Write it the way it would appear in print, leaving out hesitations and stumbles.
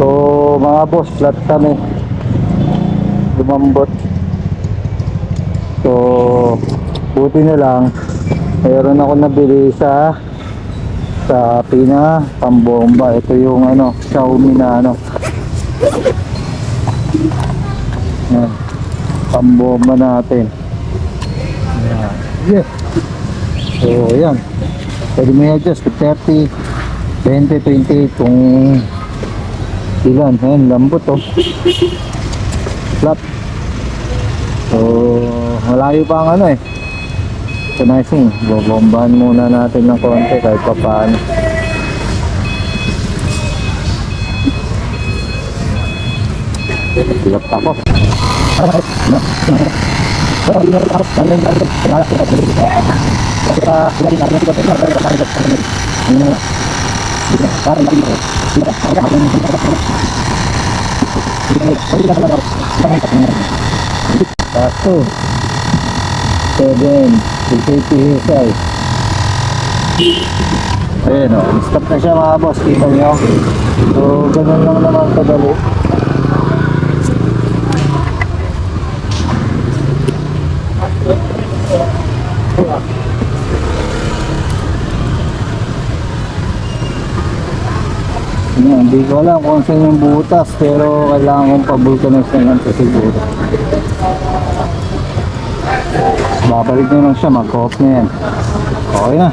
So mga boss, flat kami, lumambot. So buti na lang meron ako nabili sa Pina pambomba. Ito yung ano, Xiaomi na ano, yan, pambomba natin. Yan. Yes. So yan, pwede mo i-adjust to 30, 20, 28 kung ilan. Ayan, lambot oh, flat. So malayo pa ang ano eh. So nicing, bobombahan muna natin ng konti kahit pa paano. Silap ako. Paso 7 PSI. Ayan o, stop na siya mga boss, kita nyo. So ganun lang naman kadali. Hindi ko alam kung saan yung butas, pero kailangan kong pabulkanis na lang sa siguro. Babalik na lang siya, mag-off na yan. Okay na.